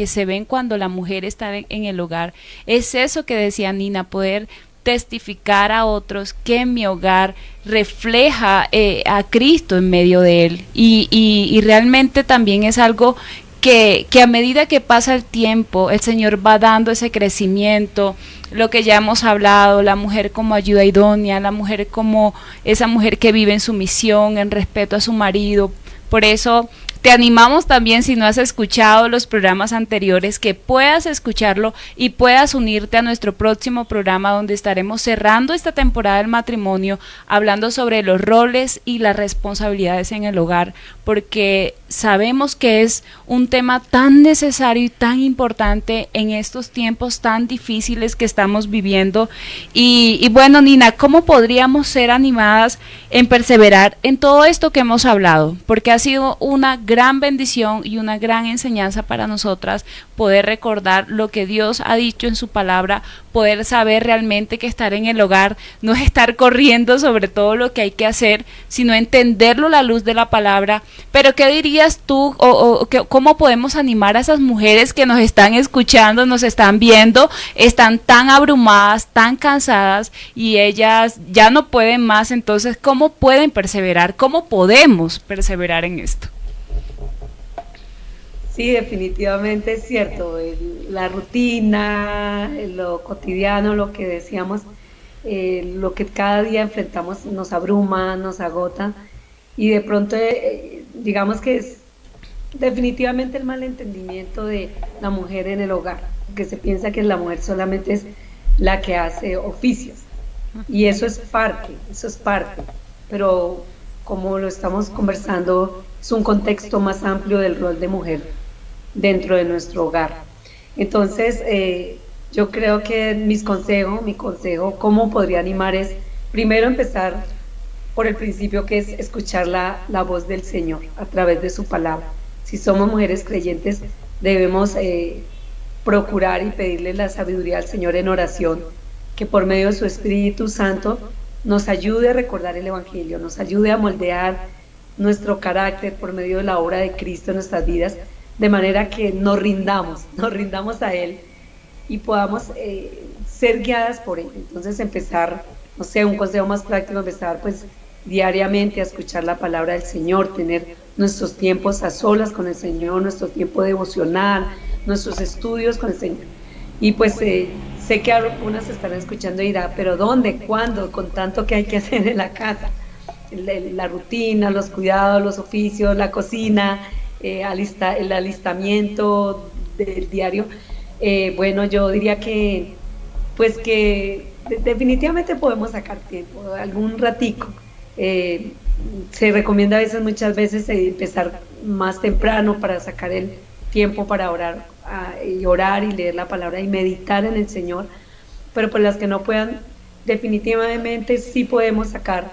B: se ven cuando la mujer está en el hogar, es eso que decía Nina, poder testificar a otros que en mi hogar refleja a Cristo en medio de él, y realmente también es algo que a medida que pasa el tiempo, el Señor va dando ese crecimiento, lo que ya hemos hablado, la mujer como ayuda idónea, la mujer como esa mujer que vive en sumisión, en respeto a su marido. Por eso te animamos también, si no has escuchado los programas anteriores, que puedas escucharlo y puedas unirte a nuestro próximo programa, donde estaremos cerrando esta temporada del matrimonio, hablando sobre los roles y las responsabilidades en el hogar, porque sabemos que es un tema tan necesario y tan importante en estos tiempos tan difíciles que estamos viviendo. Y bueno, Nina, ¿cómo podríamos ser animadas en perseverar en todo esto que hemos hablado? Porque ha sido una gran bendición y una gran enseñanza para nosotras poder recordar lo que Dios ha dicho en su palabra, poder saber realmente que estar en el hogar no es estar corriendo sobre todo lo que hay que hacer, sino entenderlo a la luz de la palabra. Pero ¿qué dirías tú cómo podemos animar a esas mujeres que nos están escuchando, nos están viendo, están tan abrumadas, tan cansadas y ellas ya no pueden más? Entonces, ¿cómo pueden perseverar? ¿Cómo podemos perseverar en esto?
C: Sí, definitivamente es cierto, la rutina, lo cotidiano, lo que decíamos, lo que cada día enfrentamos nos abruma, nos agota, y de pronto digamos que es definitivamente el malentendimiento de la mujer en el hogar, que se piensa que la mujer solamente es la que hace oficios, y eso es parte, pero como lo estamos conversando, es un contexto más amplio del rol de mujer dentro de nuestro hogar. Entonces, yo creo que mi consejo, cómo podría animar es, primero empezar por el principio, que es escuchar la voz del Señor a través de su palabra. Si somos mujeres creyentes, debemos procurar y pedirle la sabiduría al Señor en oración, que por medio de su Espíritu Santo nos ayude a recordar el Evangelio, nos ayude a moldear nuestro carácter por medio de la obra de Cristo en nuestras vidas, de manera que nos rindamos a Él y podamos ser guiadas por Él. Entonces empezar, no sé, un consejo más práctico, empezar pues diariamente a escuchar la palabra del Señor, tener nuestros tiempos a solas con el Señor, nuestro tiempo devocional, nuestros estudios con el Señor. Y pues sé que algunas estarán escuchando y dirán, pero ¿dónde? ¿Cuándo? Con tanto que hay que hacer en la casa, la rutina, los cuidados, los oficios, la cocina, el alistamiento del diario. Bueno, yo diría que definitivamente podemos sacar tiempo, algún ratico. Se recomienda muchas veces empezar más temprano para sacar el tiempo para orar y leer la palabra y meditar en el Señor, pero por las que no puedan, definitivamente sí podemos sacar,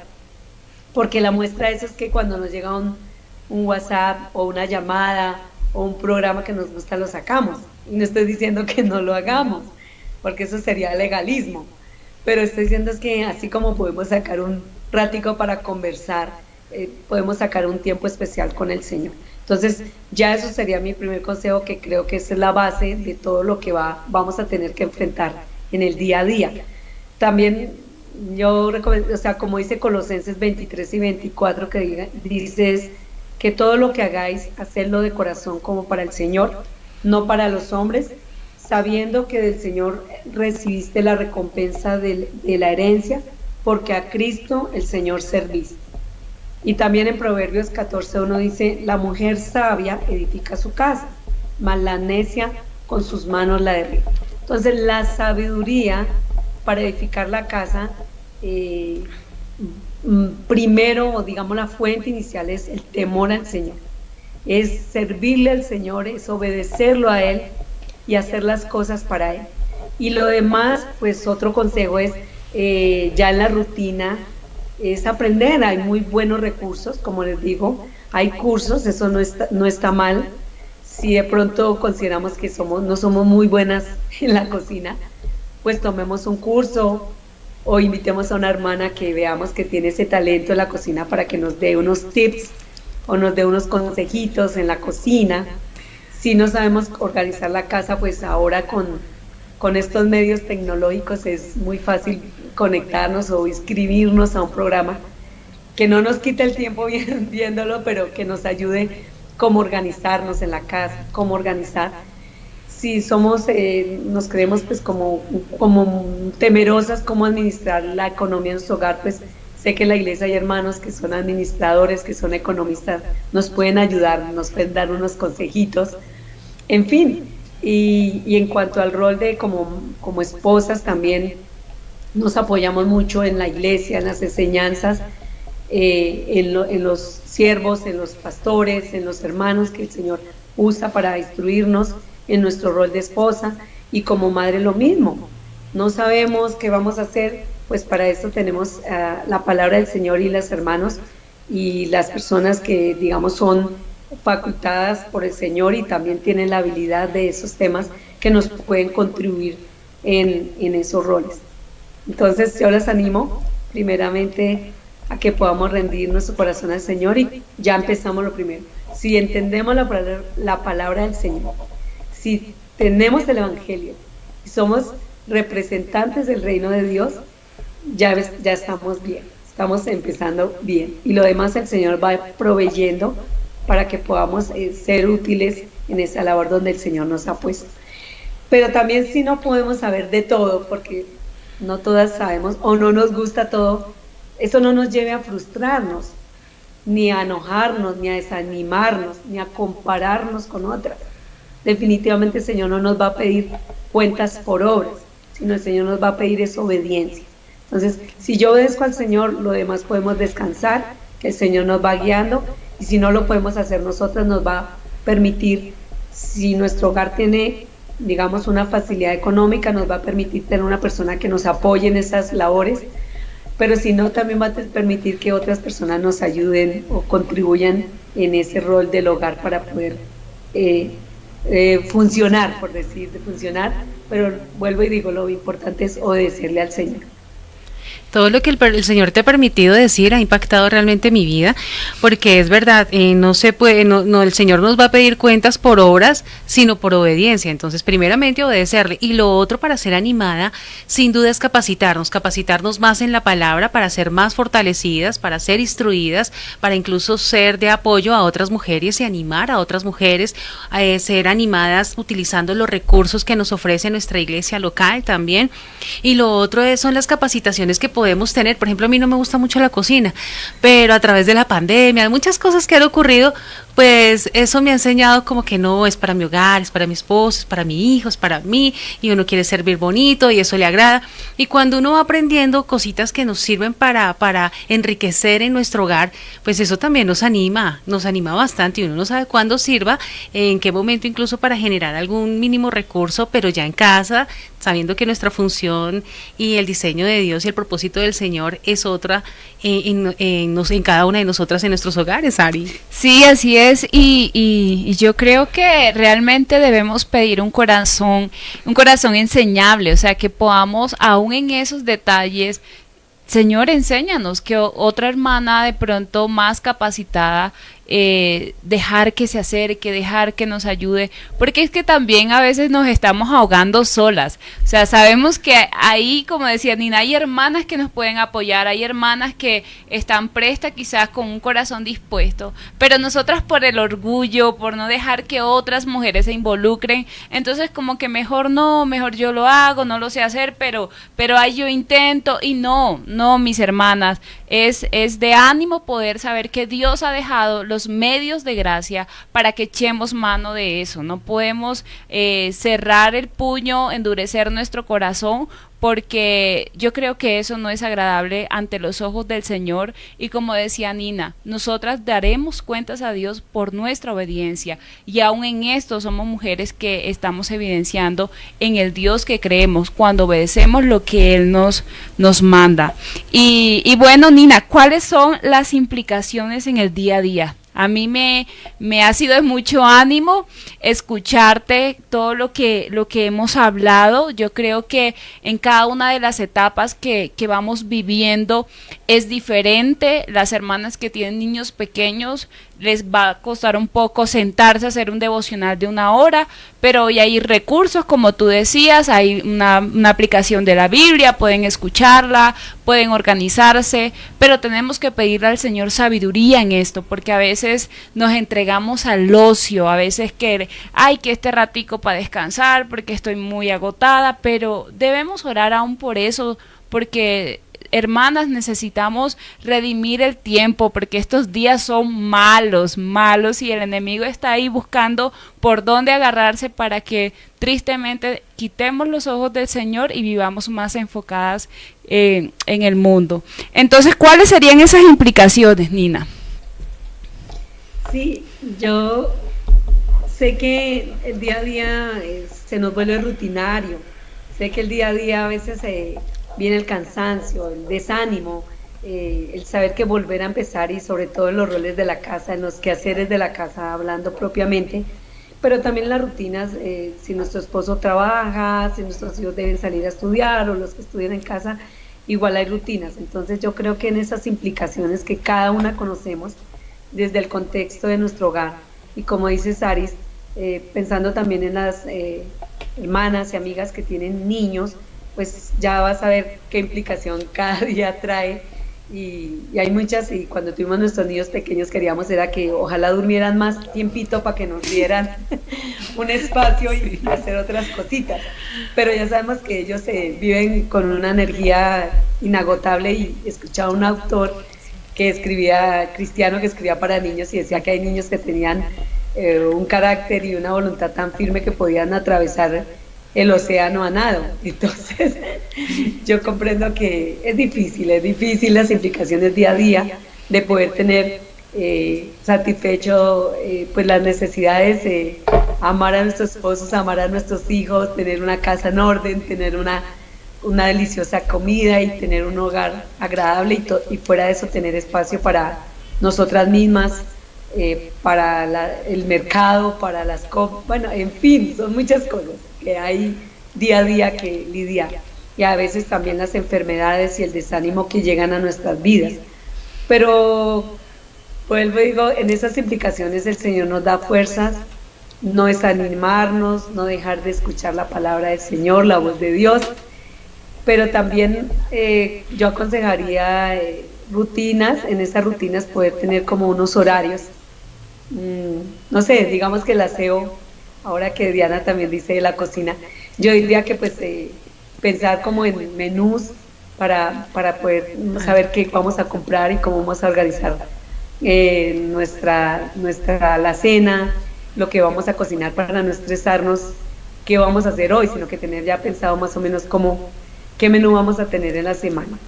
C: porque la muestra de eso es que cuando nos llega un WhatsApp o una llamada o un programa que nos gusta, lo sacamos. Y no estoy diciendo que no lo hagamos, porque eso sería legalismo, pero estoy diciendo es que así como podemos sacar un ratico para conversar, podemos sacar un tiempo especial con el Señor. Entonces, ya eso sería mi primer consejo, que creo que esa es la base de todo lo que vamos a tener que enfrentar en el día a día. También yo recomiendo, como dice Colosenses 23 y 24, que dice que todo lo que hagáis, hacedlo de corazón como para el Señor, no para los hombres, sabiendo que del Señor recibiste la recompensa de la herencia, porque a Cristo el Señor servís. Y también en Proverbios 14:1 dice, la mujer sabia edifica su casa, mas la necia con sus manos la derriba. Entonces la sabiduría para edificar la casa, primero, digamos, la fuente inicial es el temor al Señor, es servirle al Señor, es obedecerlo a Él y hacer las cosas para Él. Y lo demás, pues otro consejo es, ya en la rutina, es aprender. Hay muy buenos recursos, como les digo, hay cursos, eso no está mal. Si de pronto consideramos que no somos muy buenas en la cocina, pues tomemos un curso o invitemos a una hermana que veamos que tiene ese talento en la cocina para que nos dé unos tips o nos dé unos consejitos en la cocina. Si no sabemos organizar la casa, pues ahora con estos medios tecnológicos es muy fácil conectarnos o inscribirnos a un programa que no nos quite el tiempo viéndolo, pero que nos ayude cómo organizarnos en la casa, cómo organizar. Si nos creemos pues como temerosas cómo administrar la economía en nuestro hogar, pues sé que en la iglesia hay hermanos que son administradores, que son economistas, nos pueden ayudar, nos pueden dar unos consejitos, en fin. Y en cuanto al rol de como esposas, también nos apoyamos mucho en la iglesia, en las enseñanzas, en los siervos, en los pastores, en los hermanos que el Señor usa para instruirnos en nuestro rol de esposa, y como madre lo mismo. No sabemos qué vamos a hacer, pues para esto tenemos la palabra del Señor y los hermanos y las personas que, digamos, son facultadas por el Señor y también tienen la habilidad de esos temas que nos pueden contribuir en esos roles. Entonces yo les animo primeramente a que podamos rendir nuestro corazón al Señor, y ya empezamos lo primero. Si entendemos la palabra del Señor, si tenemos el Evangelio y somos representantes del reino de Dios, ya estamos bien, estamos empezando bien, y lo demás el Señor va proveyendo para que podamos ser útiles en esa labor donde el Señor nos ha puesto. Pero también, si no podemos saber de todo, porque no todas sabemos o no nos gusta todo, eso no nos lleve a frustrarnos, ni a enojarnos, ni a desanimarnos, ni a compararnos con otras. Definitivamente el Señor no nos va a pedir cuentas por obras, sino el Señor nos va a pedir es obediencia. Entonces, si yo obedezco al Señor, lo demás podemos descansar, que el Señor nos va guiando, y si no lo podemos hacer nosotros, nos va a permitir, si nuestro hogar tiene, digamos, una facilidad económica, nos va a permitir tener una persona que nos apoye en esas labores, pero si no, también va a permitir que otras personas nos ayuden o contribuyan en ese rol del hogar para poder funcionar, por decir, funcionar. Pero vuelvo y digo, lo importante es obedecerle al Señor.
A: Todo lo que el Señor te ha permitido decir ha impactado realmente mi vida, porque es verdad, no se puede, el Señor nos va a pedir cuentas por obras, sino por obediencia. Entonces, primeramente obedecerle, y lo otro, para ser animada, sin duda, es capacitarnos más en la palabra, para ser más fortalecidas, para ser instruidas, para incluso ser de apoyo a otras mujeres y animar a otras mujeres a ser animadas utilizando los recursos que nos ofrece nuestra iglesia local también. Y lo otro son las capacitaciones que podemos tener. Por ejemplo, a mí no me gusta mucho la cocina, pero a través de la pandemia, hay muchas cosas que han ocurrido, pues eso me ha enseñado como que no, es para mi hogar, es para mi esposo, es para mi hijo, es para mí, y uno quiere servir bonito y eso le agrada. Y cuando uno va aprendiendo cositas que nos sirven para enriquecer en nuestro hogar, pues eso también nos anima bastante, y uno no sabe cuándo sirva, en qué momento, incluso para generar algún mínimo recurso, pero ya en casa, sabiendo que nuestra función y el diseño de Dios y el propósito del Señor es otra en cada una de nosotras, en nuestros hogares, Ari.
B: Sí, así es, y yo creo que realmente debemos pedir un corazón enseñable, o sea, que podamos, aún en esos detalles, Señor, enséñanos, que otra hermana de pronto más capacitada, dejar que se acerque, dejar que nos ayude, porque es que también a veces nos estamos ahogando solas. O sea, sabemos que ahí, como decía Nina, hay hermanas que nos pueden apoyar, hay hermanas que están prestas quizás con un corazón dispuesto, pero nosotras por el orgullo, por no dejar que otras mujeres se involucren, entonces como que mejor no, mejor yo lo hago, no lo sé hacer, pero ahí yo intento. Y no, mis hermanas, es de ánimo poder saber que Dios ha dejado los medios de gracia para que echemos mano de eso. No podemos cerrar el puño, endurecer nuestro corazón, porque yo creo que eso no es agradable ante los ojos del Señor. Y como decía Nina, nosotras daremos cuentas a Dios por nuestra obediencia, y aún en esto somos mujeres que estamos evidenciando en el Dios que creemos cuando obedecemos lo que Él nos manda. Y bueno, Nina, ¿cuáles son las implicaciones en el día a día? A mí me ha sido de mucho ánimo escucharte todo lo que hemos hablado. Yo creo que en cada una de las etapas que vamos viviendo es diferente. Las hermanas que tienen niños pequeños les va a costar un poco sentarse a hacer un devocional de 1 hora, pero hoy hay recursos, como tú decías, hay una aplicación de la Biblia, pueden escucharla, pueden organizarse, pero tenemos que pedirle al Señor sabiduría en esto, porque a veces nos entregamos al ocio, a veces que este ratico para descansar, porque estoy muy agotada, pero debemos orar aún por eso, porque hermanas, necesitamos redimir el tiempo, porque estos días son malos, y el enemigo está ahí buscando por dónde agarrarse para que tristemente quitemos los ojos del Señor y vivamos más enfocadas en el mundo. Entonces, ¿cuáles serían esas implicaciones, Nina?
C: Sí, yo sé que el día a día se nos vuelve rutinario, sé que el día a día a veces viene el cansancio, el desánimo, el saber que volver a empezar, y sobre todo en los roles de la casa, en los quehaceres de la casa, hablando propiamente, pero también en las rutinas, si nuestro esposo trabaja, si nuestros hijos deben salir a estudiar o los que estudian en casa, igual hay rutinas. Entonces yo creo que en esas implicaciones que cada una conocemos desde el contexto de nuestro hogar, y como dice Saris, pensando también en las hermanas y amigas que tienen niños, pues ya vas a ver qué implicación cada día trae, y hay muchas. Y cuando tuvimos nuestros niños pequeños queríamos era que ojalá durmieran más tiempito para que nos dieran un espacio y hacer otras cositas, pero ya sabemos que ellos viven con una energía inagotable. Y escuchaba un autor que escribía, cristiano, que escribía para niños, y decía que hay niños que tenían un carácter y una voluntad tan firme que podían atravesar el océano a nado. Entonces yo comprendo que es difícil las implicaciones día a día de poder tener satisfecho pues las necesidades, amar a nuestros esposos, amar a nuestros hijos, tener una casa en orden, tener una deliciosa comida y tener un hogar agradable, y fuera de eso tener espacio para nosotras mismas, para el mercado, para las bueno, en fin, son muchas cosas que hay día a día que lidiar, y a veces también las enfermedades y el desánimo que llegan a nuestras vidas. Pero vuelvo y digo, en esas implicaciones el Señor nos da fuerzas, no desanimarnos, no dejar de escuchar la palabra del Señor, la voz de Dios, pero también yo aconsejaría rutinas. En esas rutinas poder tener como unos horarios, no sé, digamos que el aseo, ahora que Diana también dice de la cocina, yo diría que pues pensar como en menús para poder saber qué vamos a comprar y cómo vamos a organizar nuestra alacena, lo que vamos a cocinar para no estresarnos qué vamos a hacer hoy, sino que tener ya pensado más o menos qué menú vamos a tener en la semana.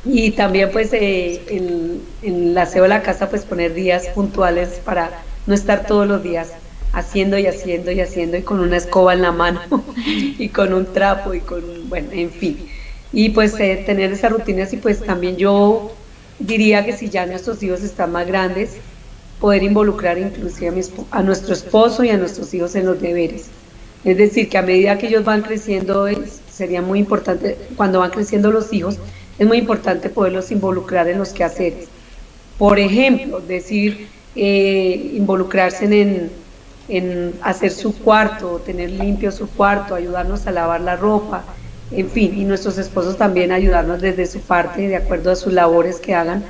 C: Y también pues en el aseo de la casa pues poner días puntuales para no estar todos los días haciendo y haciendo y haciendo y con una escoba en la mano y con un trapo y bueno, en fin. Y pues tener esas rutinas y pues también yo diría que si ya nuestros hijos están más grandes, poder involucrar inclusive a nuestro esposo y a nuestros hijos en los deberes. Es decir, que a medida que ellos van creciendo, sería muy importante, cuando van creciendo los hijos, es muy importante poderlos involucrar en los quehaceres. Por ejemplo, involucrarse en hacer su cuarto, tener limpio su cuarto, ayudarnos a lavar la ropa, en fin, y nuestros esposos también ayudarnos desde su parte, de acuerdo a sus labores que hagan,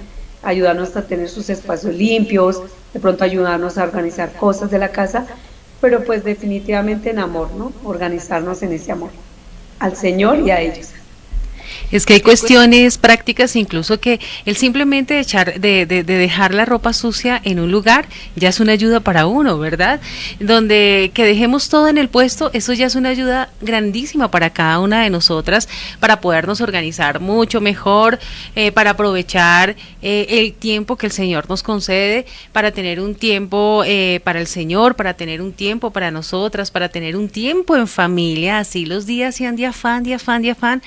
C: ayudarnos a tener sus espacios limpios, de pronto ayudarnos a organizar cosas de la casa, pero pues definitivamente en amor, ¿no? Organizarnos en ese amor, al Señor y a ellos.
A: Es que hay cuestiones prácticas, incluso que el simplemente de dejar la ropa sucia en un lugar ya es una ayuda para uno, ¿verdad? Donde que dejemos todo en el puesto, eso ya es una ayuda grandísima para cada una de nosotras, para podernos organizar mucho mejor, para aprovechar el tiempo que el Señor nos concede, para tener un tiempo para el Señor, para tener un tiempo para nosotras, para tener un tiempo en familia, así los días sean de afán, de afán, de afán.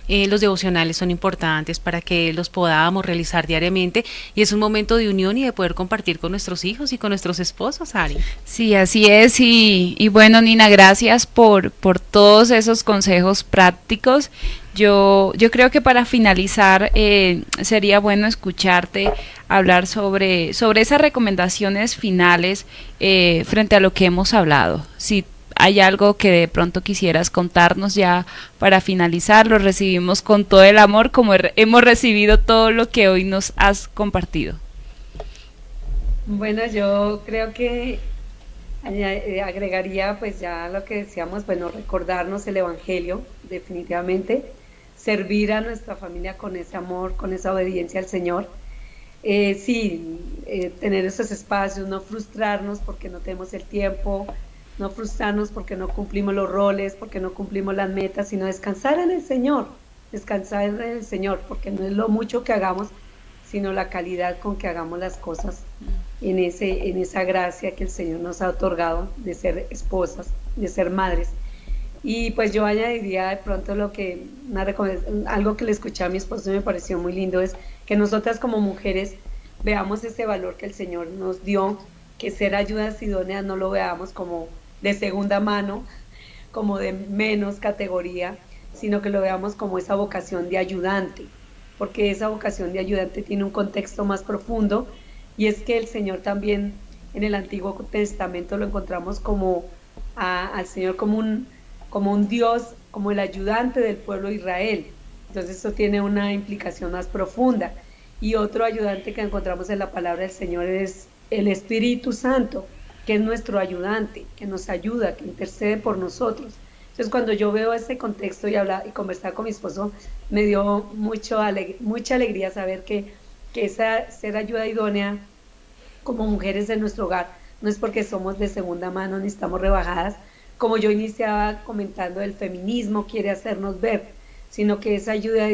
A: Los devocionales son importantes para que los podamos realizar diariamente y es un momento de unión y de poder compartir con nuestros hijos y con nuestros esposos, Ari.
B: Sí, así es y bueno, Nina, gracias por todos esos consejos prácticos. Yo creo que para finalizar sería bueno escucharte hablar sobre esas recomendaciones finales frente a lo que hemos hablado. Si hay algo que de pronto quisieras contarnos ya para finalizar, lo recibimos con todo el amor como hemos recibido todo lo que hoy nos has compartido.
C: Bueno, yo creo que agregaría pues ya lo que decíamos, bueno, recordarnos el Evangelio, definitivamente, servir a nuestra familia con ese amor, con esa obediencia al Señor, tener esos espacios, no frustrarnos porque no tenemos el tiempo, no frustrarnos porque no cumplimos los roles, porque no cumplimos las metas, sino descansar en el Señor, porque no es lo mucho que hagamos, sino la calidad con que hagamos las cosas en esa gracia que el Señor nos ha otorgado de ser esposas, de ser madres. Y pues yo añadiría de pronto algo que le escuché a mi esposo y me pareció muy lindo, es que nosotras como mujeres veamos ese valor que el Señor nos dio, que ser ayudas idóneas no lo veamos como de segunda mano, como de menos categoría, sino que lo veamos como esa vocación de ayudante, porque esa vocación de ayudante tiene un contexto más profundo, y es que el Señor también en el Antiguo Testamento lo encontramos al Señor como un Dios, como el ayudante del pueblo de Israel. Entonces eso tiene una implicación más profunda. Y otro ayudante que encontramos en la palabra del Señor es el Espíritu Santo, que es nuestro ayudante, que nos ayuda, que intercede por nosotros. Entonces cuando yo veo ese contexto y conversar con mi esposo, me dio mucha alegría saber que esa ser ayuda idónea como mujeres en nuestro hogar no es porque somos de segunda mano ni estamos rebajadas, como yo iniciaba comentando, el feminismo quiere hacernos ver, sino que esa ayuda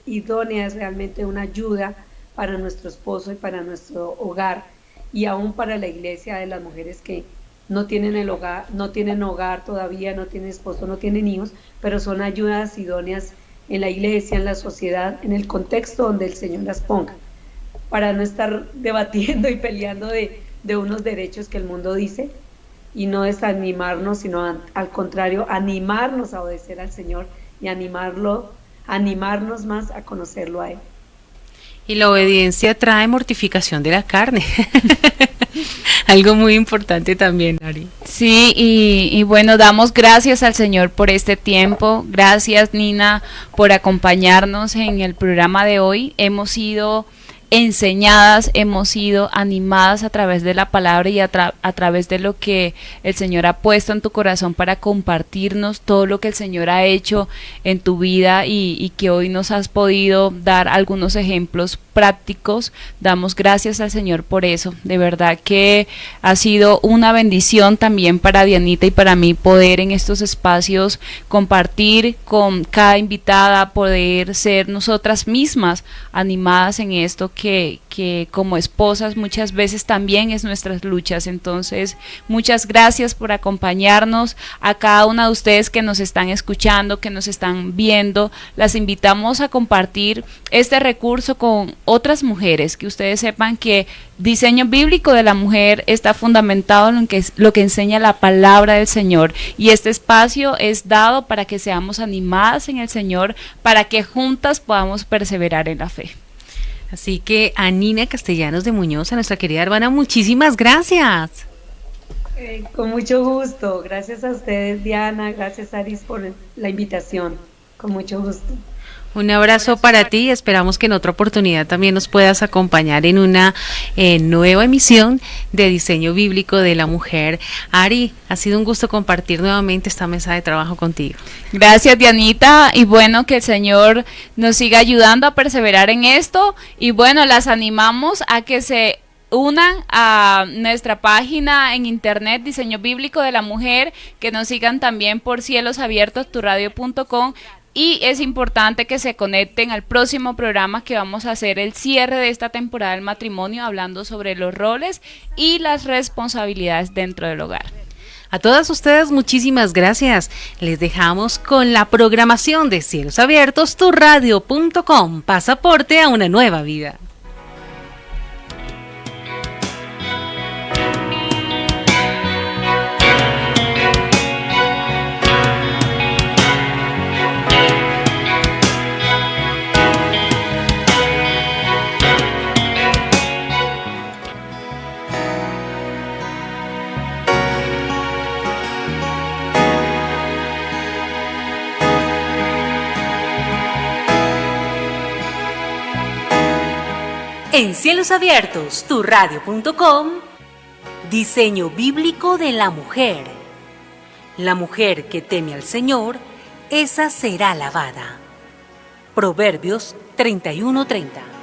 C: idónea es realmente una ayuda para nuestro esposo y para nuestro hogar, y aún para la iglesia de las mujeres que no tienen hogar todavía, no tienen esposo, no tienen hijos, pero son ayudas idóneas en la iglesia, en la sociedad, en el contexto donde el Señor las ponga, para no estar debatiendo y peleando de unos derechos que el mundo dice, y no desanimarnos, sino al contrario, animarnos a obedecer al Señor y animarnos más a conocerlo a Él.
A: Y la obediencia trae mortificación de la carne. Algo muy importante también, Ari.
B: Sí, y bueno, damos gracias al Señor por este tiempo. Gracias, Nina, por acompañarnos en el programa de hoy. Hemos sido enseñadas, hemos sido animadas a través de la palabra y a través de lo que el Señor ha puesto en tu corazón para compartirnos todo lo que el Señor ha hecho en tu vida y que hoy nos has podido dar algunos ejemplos prácticos. Damos gracias al Señor por eso. De verdad que ha sido una bendición también para Dianita y para mí poder en estos espacios compartir con cada invitada, poder ser nosotras mismas animadas en esto que como esposas muchas veces también es nuestras luchas. Entonces, muchas gracias por acompañarnos. A cada una de ustedes que nos están escuchando, que nos están viendo, las invitamos a compartir este recurso con otras mujeres, que ustedes sepan que Diseño Bíblico de la Mujer está fundamentado en lo que enseña la palabra del Señor, y este espacio es dado para que seamos animadas en el Señor, para que juntas podamos perseverar en la fe.
A: Así que a Nina Castellanos de Muñoz, a nuestra querida hermana, muchísimas gracias.
C: Con mucho gusto. Gracias a ustedes, Diana. Gracias, Aris, por la invitación. Con mucho gusto.
A: Un abrazo para ti. Esperamos que en otra oportunidad también nos puedas acompañar en una nueva emisión de Diseño Bíblico de la Mujer. Ari, ha sido un gusto compartir nuevamente esta mesa de trabajo contigo.
B: Gracias, Dianita, y bueno, que el Señor nos siga ayudando a perseverar en esto, y bueno, las animamos a que se unan a nuestra página en internet Diseño Bíblico de la Mujer, que nos sigan también por cielosabiertosturradio.com. Y es importante que se conecten al próximo programa, que vamos a hacer el cierre de esta temporada del matrimonio, hablando sobre los roles y las responsabilidades dentro del hogar.
A: A todas ustedes, muchísimas gracias. Les dejamos con la programación de Cielos Abiertos, turradio.com, pasaporte a una nueva vida. En Cielos Abiertos, turradio.com, Diseño Bíblico de la Mujer. La mujer que teme al Señor, esa será alabada. Proverbios 31:30.